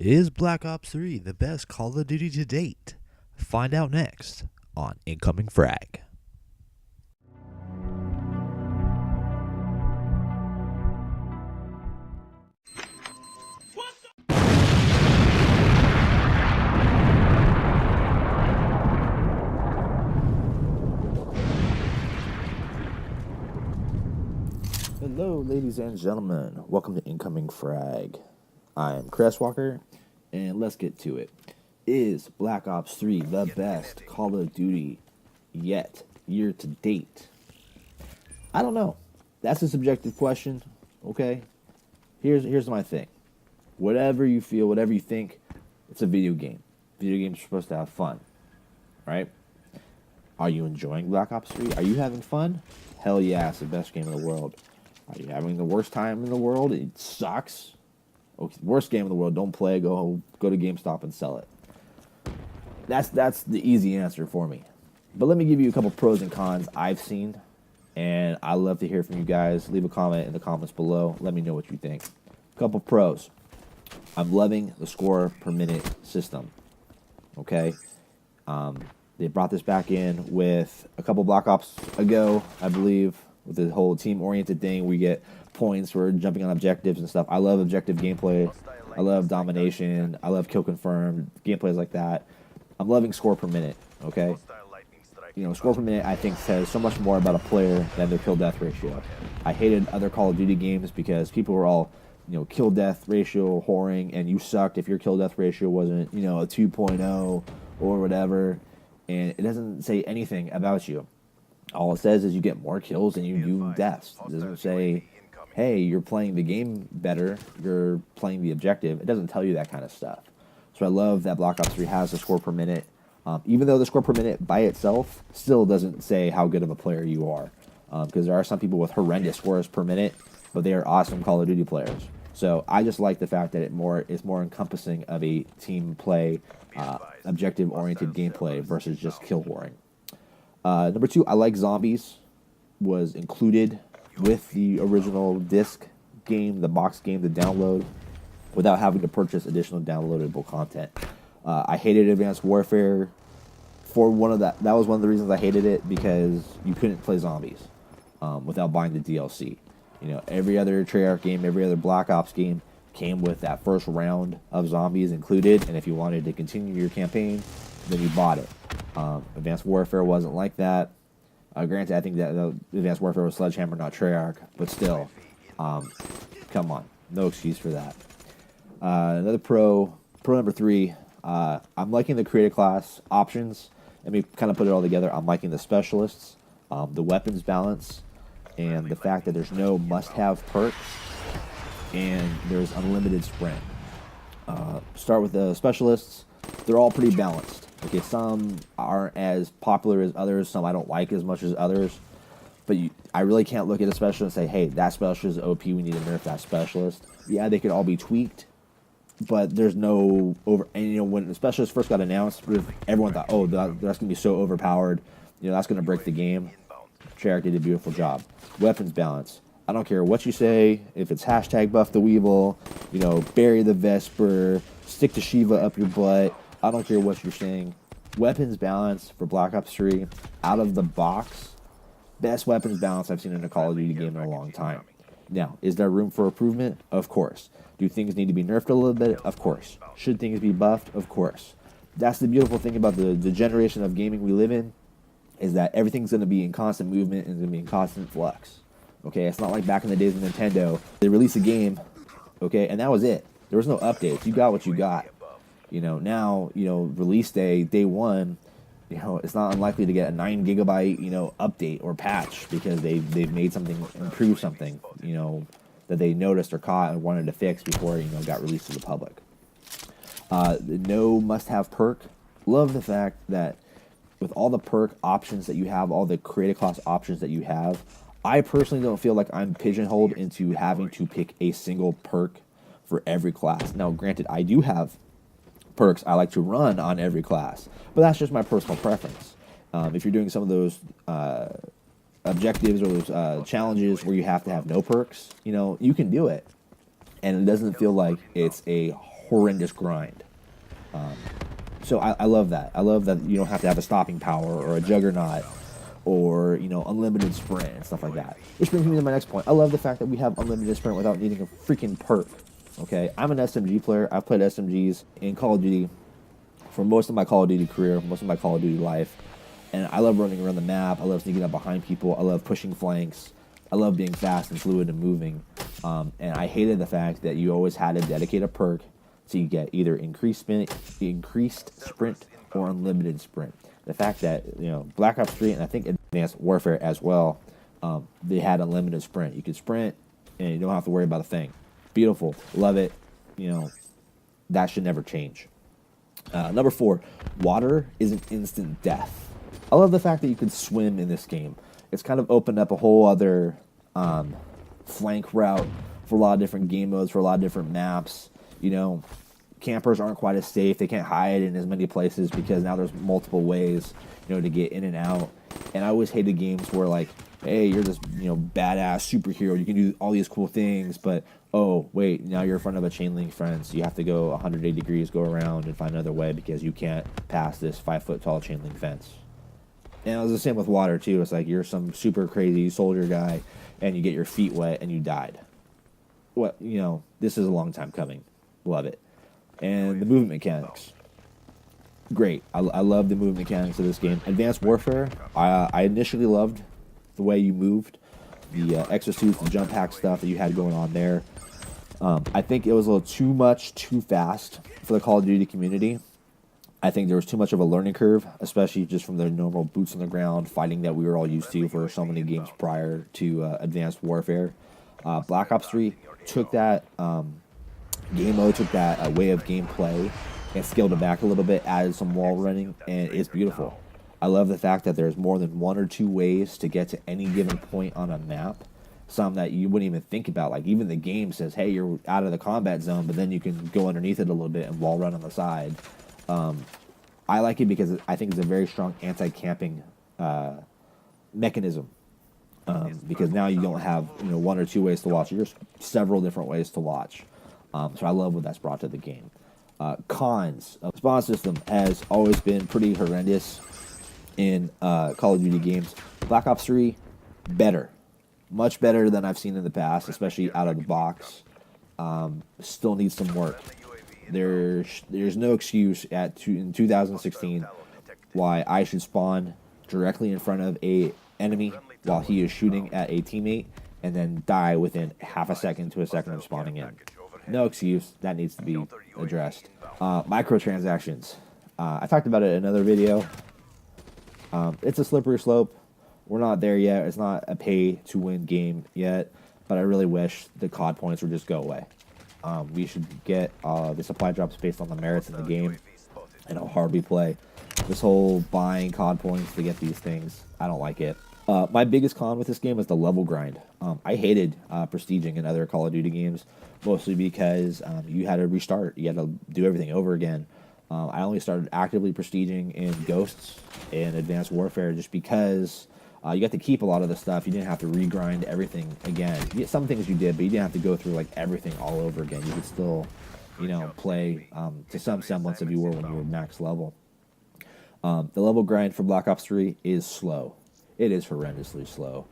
Is Black Ops 3 the best Call of Duty to date? Find out next on Incoming Frag. Hello, ladies and gentlemen. Welcome to Incoming Frag. I am Crestwalker, and let's get to it. Is Black Ops 3 the best Call of Duty yet, year to date? I don't know. That's a subjective question, okay? Here's my thing. Whatever you feel, whatever you think, it's a video game. Video games are supposed to have fun, right? Are you enjoying Black Ops 3? Are you having fun? Hell yeah, it's the best game in the world. Are you having the worst time in the world? It sucks. Okay, worst game in the world. Don't play. Go to GameStop and sell it. That's the easy answer for me. But let me give you a couple pros and cons I've seen, and I love to hear from you guys. Leave a comment in the comments below. Let me know what you think. Couple pros. I'm loving the score per minute system. Okay, they brought this back in with a couple Black Ops ago, I believe, with the whole team-oriented thing. We get points for jumping on objectives and stuff. I love objective gameplay. I love domination. I love kill confirmed gameplays like that. I'm loving score per minute. Okay, score per minute I think says so much more about a player than their kill death ratio. I hated other Call of Duty games because people were all kill death ratio whoring, and you sucked if your kill death ratio wasn't a 2.0 or whatever, and it doesn't say anything about you. All it says is you get more kills and you do deaths. It doesn't say, hey, you're playing the game better, you're playing the objective. It doesn't tell you that kind of stuff. So I love that Black Ops 3 has the score per minute. Even though the score per minute by itself still doesn't say how good of a player you are. Because there are some people with horrendous scores per minute, but they are awesome Call of Duty players. So I just like the fact that it's more encompassing of a team play, objective-oriented gameplay versus just kill warring. Number two, I like Zombies was included with the original disc game, the box game, the download, without having to purchase additional downloadable content. I hated Advanced Warfare for that was one of the reasons I hated it, because you couldn't play Zombies without buying the DLC. Every other Treyarch game, every other Black Ops game came with that first round of Zombies included, and if you wanted to continue your campaign, then you bought it. Advanced Warfare wasn't like that. Granted, I think that Advanced Warfare was Sledgehammer, not Treyarch, but still, come on, no excuse for that. Another pro number three, I'm liking the creative class options. Let me kind of put it all together. I'm liking the specialists, the weapons balance, and the fact that there's no must-have perks, and there's unlimited sprint. Start with the specialists. They're all pretty balanced. Okay, some aren't as popular as others. Some I don't like as much as others. But I really can't look at a specialist and say, hey, that specialist is OP, we need to nerf that specialist. Yeah, they could all be tweaked, but there's no over. And when the specialist first got announced, everyone thought, oh, that's going to be so overpowered. That's going to break the game. Treyarch did a beautiful job. Weapons balance. I don't care what you say. If it's hashtag buff the Weevil, bury the Vesper, stick to Shiva up your butt. I don't care what you're saying. Weapons balance for Black Ops 3, out of the box, best weapons balance I've seen in a Call of Duty game in a long time. Now, is there room for improvement? Of course. Do things need to be nerfed a little bit? Of course. Should things be buffed? Of course. That's the beautiful thing about the generation of gaming we live in, is that everything's going to be in constant movement and it's going to be in constant flux. Okay, it's not like back in the days of Nintendo. They released a game, okay, and that was it. There was no updates. You got what you got. Now, release day one, it's not unlikely to get a 9 gigabyte, update or patch because they've made something, improved something, that they noticed or caught and wanted to fix before, it got released to the public. No must-have perk. Love the fact that with all the perk options that you have, all the creative class options that you have, I personally don't feel like I'm pigeonholed into having to pick a single perk for every class. Now, granted, I do have perks I like to run on every class, but that's just my personal preference. If you're doing some of those objectives or those challenges where you have to have no perks, you can do it, and it doesn't feel like it's a horrendous grind. So I love that. I love that you don't have to have a stopping power or a juggernaut or, you know, unlimited sprint and stuff like that. Which brings me to my next point. I love the fact that we have unlimited sprint without needing a freaking perk. Okay, I'm an SMG player. I've played SMGs in Call of Duty for most of my Call of Duty career, most of my Call of Duty life. And I love running around the map. I love sneaking up behind people. I love pushing flanks. I love being fast and fluid and moving. And I hated the fact that you always had to dedicate a perk so you get either increased sprint or unlimited sprint. The fact that, you know, Black Ops 3 and I think Advanced Warfare as well, they had unlimited sprint. You could sprint and you don't have to worry about a thing. Beautiful. Love it. You know, that should never change. Number 4, water is an instant death. I love the fact that you can swim in this game. It's kind of opened up a whole other flank route for a lot of different game modes, for a lot of different maps. You know, campers aren't quite as safe. They can't hide in as many places because now there's multiple ways, you know, to get in and out. And I always hated games where, like, hey, you're this, you know, badass superhero. You can do all these cool things, but oh wait, now you're in front of a chain link fence. You have to go 180 degrees, go around, and find another way because you can't pass this 5-foot tall chain link fence. And it was the same with water too. It's like you're some super crazy soldier guy, and you get your feet wet and you died. What, you know, this is a long time coming. Love it. And the movement mechanics, great. I love the movement mechanics of this game. Advanced Warfare, I initially loved the way you moved, the exosuits, the jump hack stuff that you had going on there. I think it was a little too much, too fast for the Call of Duty community. I think there was too much of a learning curve, especially just from the normal boots on the ground fighting that we were all used to for so many games prior to Advanced Warfare. Black Ops 3 took that game mode, took that way of gameplay and scaled it back a little bit, added some wall running, and it's beautiful. I love the fact that there's more than 1 or 2 ways to get to any given point on a map. Some that you wouldn't even think about. Like, even the game says, hey, you're out of the combat zone, but then you can go underneath it a little bit and wall run on the side. I like it because I think it's a very strong anti-camping mechanism. Because now you don't have, you know, 1 or 2 ways to watch. There's several different ways to watch. So I love what that's brought to the game. Cons. The spawn system has always been pretty horrendous in Call of Duty games. Black Ops 3, better. Much better than I've seen in the past, especially out of the box. Still needs some work. There's no excuse in 2016 why I should spawn directly in front of a enemy while he is shooting at a teammate and then die within half a second to a second of spawning in. No excuse. That needs to be addressed. Microtransactions. I talked about it in another video. It's a slippery slope. We're not there yet. It's not a pay-to-win game yet, but I really wish the COD points would just go away. We should get the supply drops based on the merits in the game and how hard we play. This whole buying COD points to get these things, I don't like it. My biggest con with this game is the level grind. I hated prestiging in other Call of Duty games, mostly because you had to restart. You had to do everything over again. I only started actively prestiging in Ghosts and Advanced Warfare just because you got to keep a lot of the stuff. You didn't have to regrind everything again. Some things you did, but you didn't have to go through like everything all over again. You could still, you know, play to some semblance of you were when you were max level. The level grind for Black Ops 3 is slow. It is horrendously slow.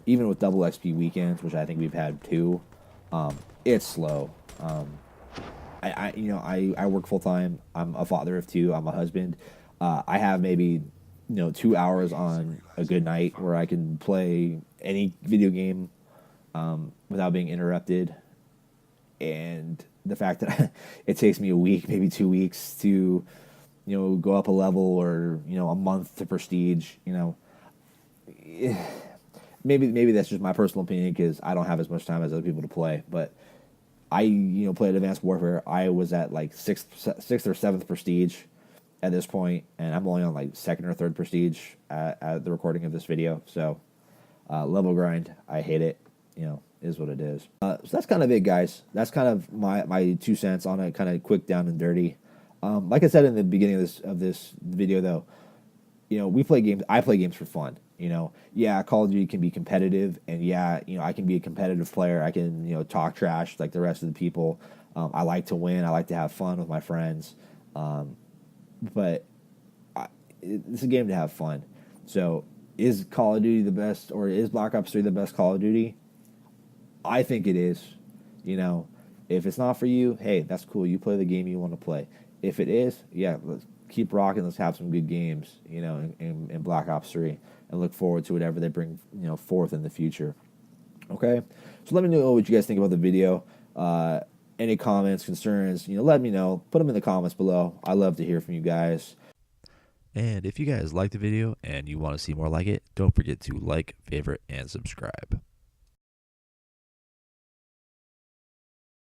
Even with double XP weekends, which I think we've had 2, it's slow. I work full time. I'm a father of 2. I'm a husband. I have maybe 2 hours on a good night where I can play any video game without being interrupted. And the fact that it takes me a week, maybe 2 weeks to go up a level, or a month to prestige. Maybe that's just my personal opinion because I don't have as much time as other people to play. But I played Advanced Warfare. I was at like sixth or seventh prestige at this point, and I'm only on like second or third prestige at the recording of this video. So level grind, I hate it. Is what it is. So that's kind of it, guys. That's kind of my 2 cents on it. Kind of quick, down and dirty. Like I said in the beginning of this video, though, we play games. I play games for fun. Yeah, Call of Duty can be competitive, and yeah, I can be a competitive player. I can talk trash like the rest of the people. I like to win. I like to have fun with my friends. But it's a game to have fun. So is Call of Duty the best, or is Black Ops 3 the best Call of Duty? I think it is. You know, if it's not for you, hey, that's cool. You play the game you want to play. If it is, yeah, let's keep rocking. Let's have some good games, in Black Ops 3, and look forward to whatever they bring, forth in the future. Okay? So let me know what you guys think about the video. Any comments, concerns, let me know. Put them in the comments below. I love to hear from you guys. And if you guys like the video and you want to see more like it, don't forget to like, favorite, and subscribe.